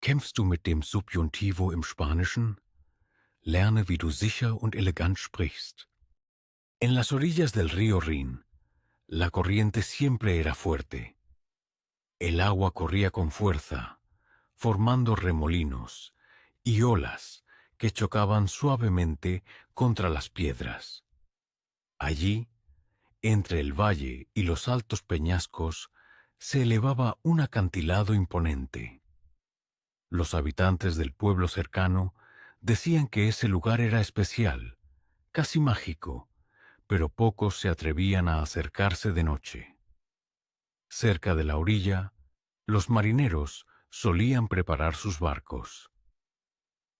Kämpfst du mit dem Subjuntivo im Spanischen? Lerne, wie du sicher und elegant sprichst. En las orillas del río Rin, la corriente siempre era fuerte. El agua corría con fuerza, formando remolinos y olas que chocaban suavemente contra las piedras. Allí, entre el valle y los altos peñascos, se elevaba un acantilado imponente. Los habitantes del pueblo cercano decían que ese lugar era especial, casi mágico, pero pocos se atrevían a acercarse de noche. Cerca de la orilla, los marineros solían preparar sus barcos.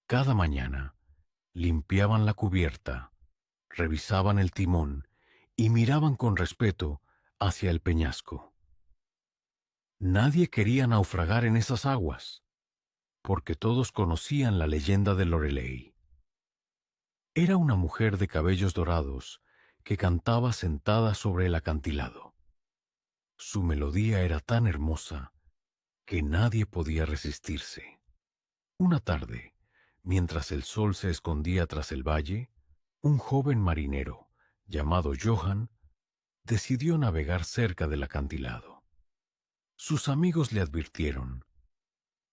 Cada mañana, limpiaban la cubierta, revisaban el timón y miraban con respeto hacia el peñasco. Nadie quería naufragar en esas aguas, porque todos conocían la leyenda de Lorelei. Era una mujer de cabellos dorados que cantaba sentada sobre el acantilado. Su melodía era tan hermosa que nadie podía resistirse. Una tarde, mientras el sol se escondía tras el valle, un joven marinero, llamado Johann, decidió navegar cerca del acantilado. Sus amigos le advirtieron: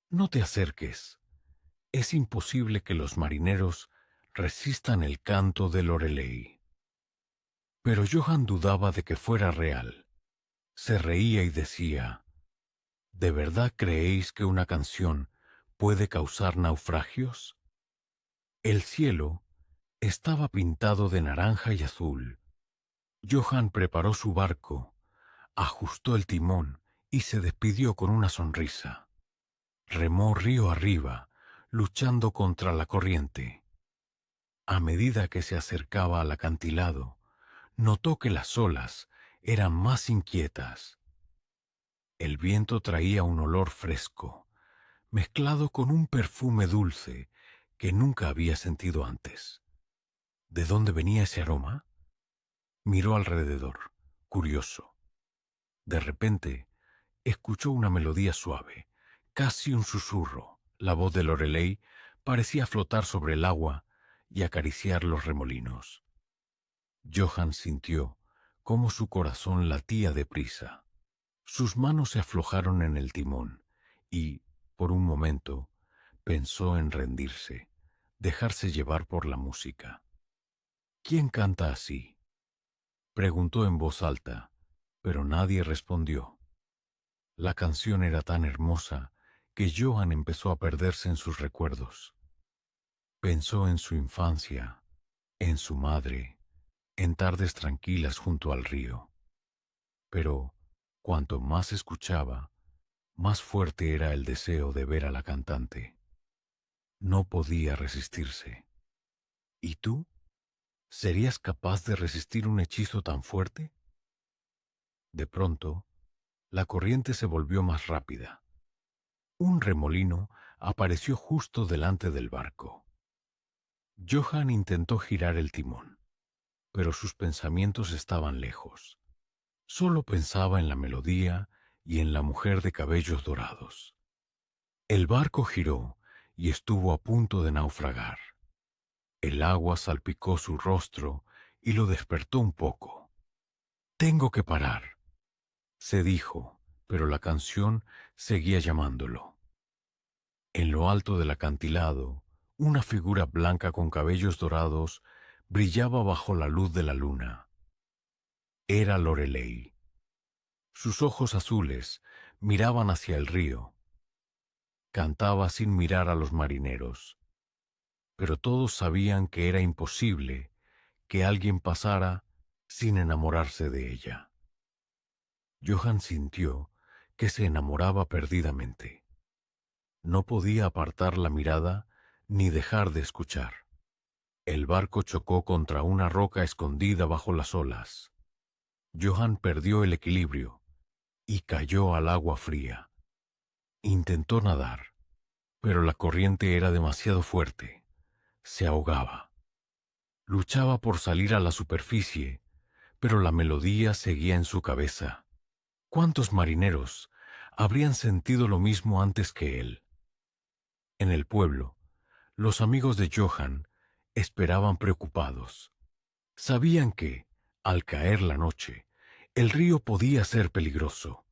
«No te acerques. Es imposible que los marineros resistan el canto de Lorelei». Pero Johann dudaba de que fuera real. Se reía y decía: «¿De verdad creéis que una canción puede causar naufragios?» El cielo estaba pintado de naranja y azul. Johann preparó su barco, ajustó el timón y se despidió con una sonrisa. Remó río arriba, luchando contra la corriente. A medida que se acercaba al acantilado, notó que las olas eran más inquietas. El viento traía un olor fresco, mezclado con un perfume dulce que nunca había sentido antes. ¿De dónde venía ese aroma? Miró alrededor, curioso. De repente, escuchó una melodía suave, casi un susurro. La voz de Lorelei parecía flotar sobre el agua y acariciar los remolinos. Johann sintió cómo su corazón latía deprisa. Sus manos se aflojaron en el timón y, por un momento, pensó en rendirse, dejarse llevar por la música. «¿Quién canta así?», preguntó en voz alta, pero nadie respondió. La canción era tan hermosa que Johann empezó a perderse en sus recuerdos. Pensó en su infancia, en su madre, en tardes tranquilas junto al río. Pero, cuanto más escuchaba, más fuerte era el deseo de ver a la cantante. No podía resistirse. ¿Y tú? ¿Serías capaz de resistir un hechizo tan fuerte? De pronto, la corriente se volvió más rápida. Un remolino apareció justo delante del barco. Johann intentó girar el timón, pero sus pensamientos estaban lejos. Solo pensaba en la melodía y en la mujer de cabellos dorados. El barco giró y estuvo a punto de naufragar. El agua salpicó su rostro y lo despertó un poco. «Tengo que parar», se dijo, pero la canción seguía llamándolo. En lo alto del acantilado, una figura blanca con cabellos dorados brillaba bajo la luz de la luna. Era Lorelei. Sus ojos azules miraban hacia el río. Cantaba sin mirar a los marineros, pero todos sabían que era imposible que alguien pasara sin enamorarse de ella. Johann sintió que se enamoraba perdidamente. No podía apartar la mirada ni dejar de escuchar. El barco chocó contra una roca escondida bajo las olas. Johann perdió el equilibrio y cayó al agua fría. Intentó nadar, pero la corriente era demasiado fuerte. Se ahogaba. Luchaba por salir a la superficie, pero la melodía seguía en su cabeza. ¿Cuántos marineros habrían sentido lo mismo antes que él? En el pueblo, los amigos de Johann esperaban preocupados. Sabían que, al caer la noche, el río podía ser peligroso.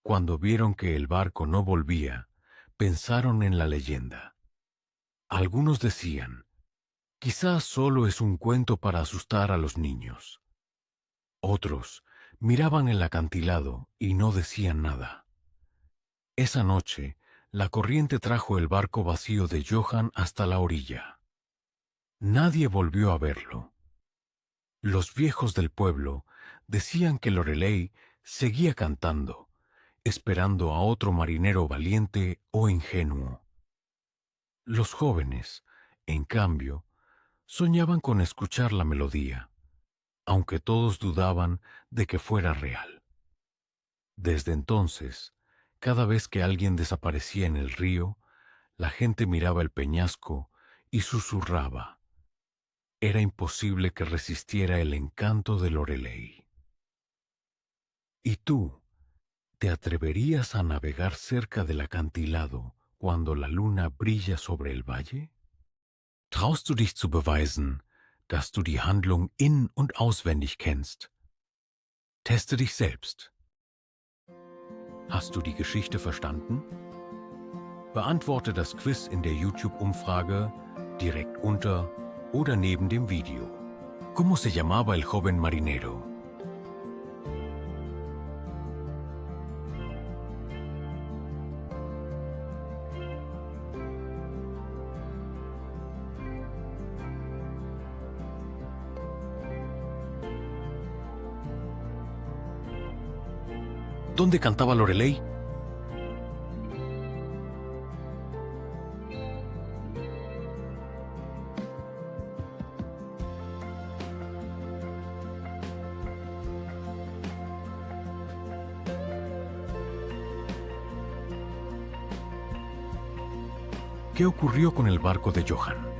Cuando vieron que el barco no volvía, pensaron en la leyenda. Algunos decían, quizás solo es un cuento para asustar a los niños. Otros miraban el acantilado y no decían nada. Esa noche, la corriente trajo el barco vacío de Johann hasta la orilla. Nadie volvió a verlo. Los viejos del pueblo decían que Lorelei seguía cantando, esperando a otro marinero valiente o ingenuo. Los jóvenes, en cambio, soñaban con escuchar la melodía, aunque todos dudaban de que fuera real. Desde entonces, cada vez que alguien desaparecía en el río, la gente miraba el peñasco y susurraba. Era imposible que resistiera el encanto de Lorelei. ¿Y tú, te atreverías a navegar cerca del acantilado cuando la luna brilla sobre el valle? Traust du dich zu beweisen, dass du die Handlung in- und auswendig kennst? Teste dich selbst. Hast du die Geschichte verstanden? Beantworte das Quiz in der YouTube-Umfrage direkt unter oder neben dem Video. ¿Cómo se llamaba el joven marinero? ¿Dónde cantaba Lorelei? ¿Qué ocurrió con el barco de Johann?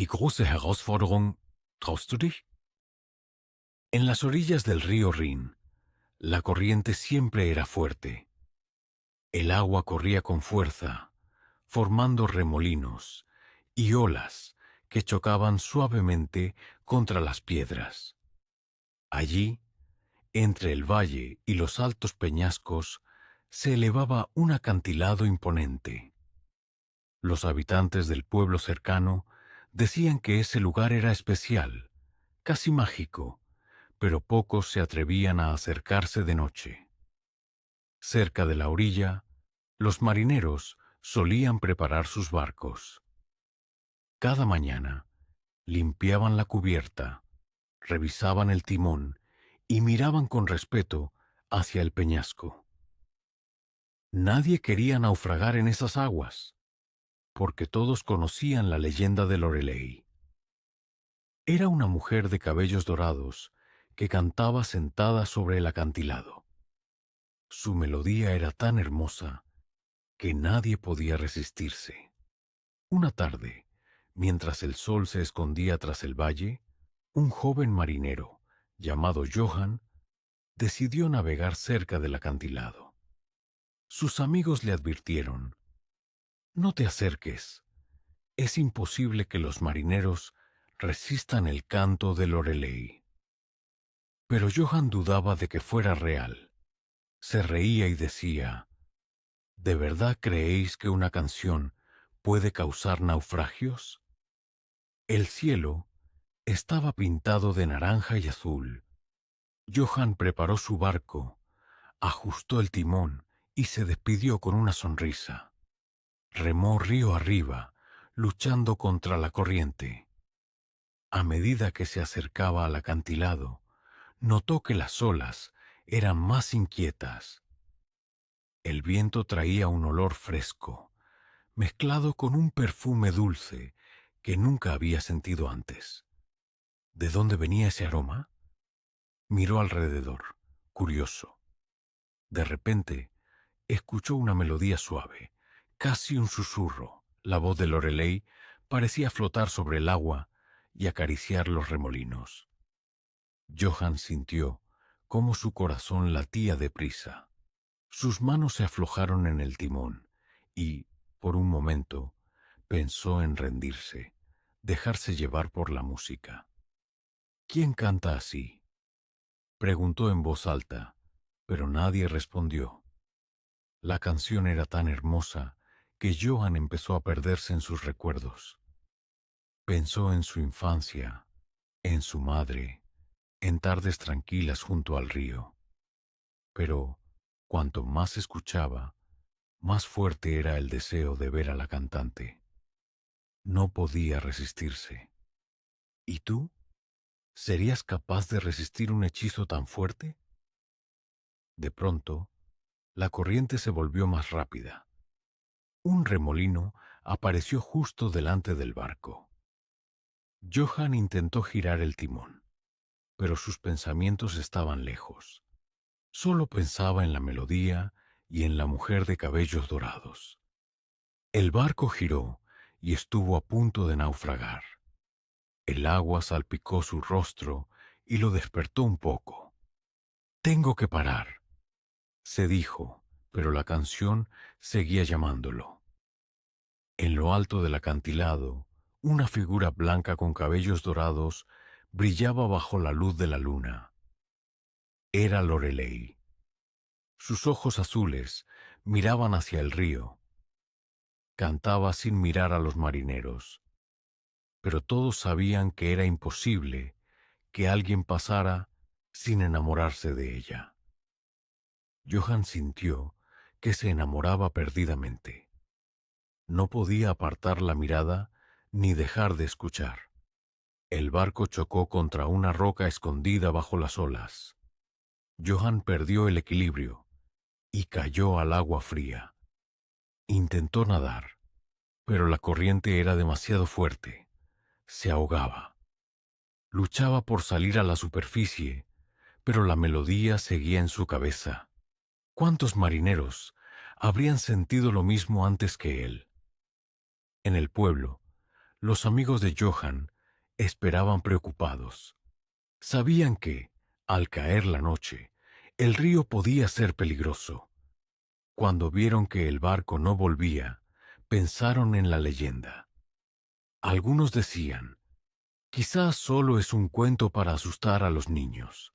Die große Herausforderung, ¿traust du dich? En las orillas del río Rin, la corriente siempre era fuerte. El agua corría con fuerza, formando remolinos y olas que chocaban suavemente contra las piedras. Allí, entre el valle y los altos peñascos, se elevaba un acantilado imponente. Los habitantes del pueblo cercano decían que ese lugar era especial, casi mágico, pero pocos se atrevían a acercarse de noche. Cerca de la orilla, los marineros solían preparar sus barcos. Cada mañana, limpiaban la cubierta, revisaban el timón y miraban con respeto hacia el peñasco. Nadie quería naufragar en esas aguas, porque todos conocían la leyenda de Lorelei. Era una mujer de cabellos dorados que cantaba sentada sobre el acantilado. Su melodía era tan hermosa que nadie podía resistirse. Una tarde, mientras el sol se escondía tras el valle, un joven marinero, llamado Johann, decidió navegar cerca del acantilado. Sus amigos le advirtieron, «No te acerques. Es imposible que los marineros resistan el canto de Lorelei». Pero Johann dudaba de que fuera real. Se reía y decía, ¿de verdad creéis que una canción puede causar naufragios? El cielo estaba pintado de naranja y azul. Johann preparó su barco, ajustó el timón y se despidió con una sonrisa. Remó río arriba, luchando contra la corriente. A medida que se acercaba al acantilado, notó que las olas eran más inquietas. El viento traía un olor fresco, mezclado con un perfume dulce que nunca había sentido antes. ¿De dónde venía ese aroma? Miró alrededor, curioso. De repente, escuchó una melodía suave, casi un susurro. La voz de Lorelei parecía flotar sobre el agua y acariciar los remolinos. Johann sintió cómo su corazón latía deprisa. Sus manos se aflojaron en el timón y, por un momento, pensó en rendirse, dejarse llevar por la música. ¿Quién canta así?, preguntó en voz alta, pero nadie respondió. La canción era tan hermosa que Johann empezó a perderse en sus recuerdos. Pensó en su infancia, en su madre, en tardes tranquilas junto al río. Pero, cuanto más escuchaba, más fuerte era el deseo de ver a la cantante. No podía resistirse. ¿Y tú? ¿Serías capaz de resistir un hechizo tan fuerte? De pronto, la corriente se volvió más rápida. Un remolino apareció justo delante del barco. Johann intentó girar el timón, pero sus pensamientos estaban lejos. Solo pensaba en la melodía y en la mujer de cabellos dorados. El barco giró y estuvo a punto de naufragar. El agua salpicó su rostro y lo despertó un poco. «Tengo que parar», se dijo, pero la canción seguía llamándolo. En lo alto del acantilado, una figura blanca con cabellos dorados brillaba bajo la luz de la luna. Era Lorelei. Sus ojos azules miraban hacia el río. Cantaba sin mirar a los marineros, pero todos sabían que era imposible que alguien pasara sin enamorarse de ella. Johann sintió que se enamoraba perdidamente. No podía apartar la mirada ni dejar de escuchar. El barco chocó contra una roca escondida bajo las olas. Johann perdió el equilibrio y cayó al agua fría. Intentó nadar, pero la corriente era demasiado fuerte. Se ahogaba. Luchaba por salir a la superficie, pero la melodía seguía en su cabeza. ¿Cuántos marineros habrían sentido lo mismo antes que él? En el pueblo, los amigos de Johann esperaban preocupados. Sabían que, al caer la noche, el río podía ser peligroso. Cuando vieron que el barco no volvía, pensaron en la leyenda. Algunos decían, quizás solo es un cuento para asustar a los niños.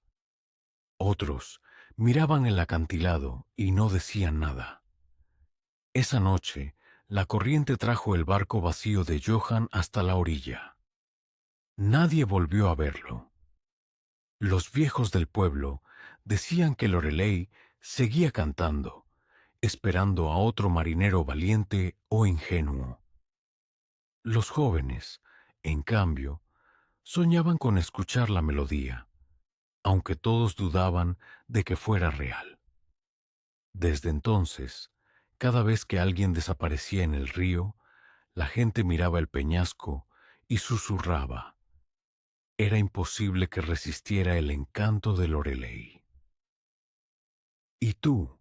Otros miraban el acantilado y no decían nada. Esa noche, la corriente trajo el barco vacío de Johann hasta la orilla. Nadie volvió a verlo. Los viejos del pueblo decían que Lorelei seguía cantando, esperando a otro marinero valiente o ingenuo. Los jóvenes, en cambio, soñaban con escuchar la melodía, aunque todos dudaban de que fuera real. Desde entonces, cada vez que alguien desaparecía en el río, la gente miraba el peñasco y susurraba. Era imposible que resistiera el encanto de Lorelei. ¿Y tú,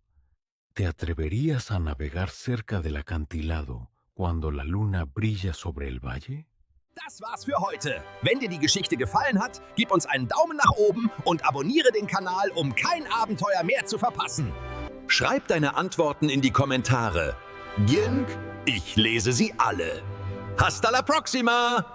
te atreverías a navegar cerca del acantilado cuando la luna brilla sobre el valle? Das war's für heute. Wenn dir die Geschichte gefallen hat, gib uns einen Daumen nach oben und abonniere den Kanal, um kein Abenteuer mehr zu verpassen. Schreib deine Antworten in die Kommentare. Gink, ich lese sie alle. Hasta la próxima!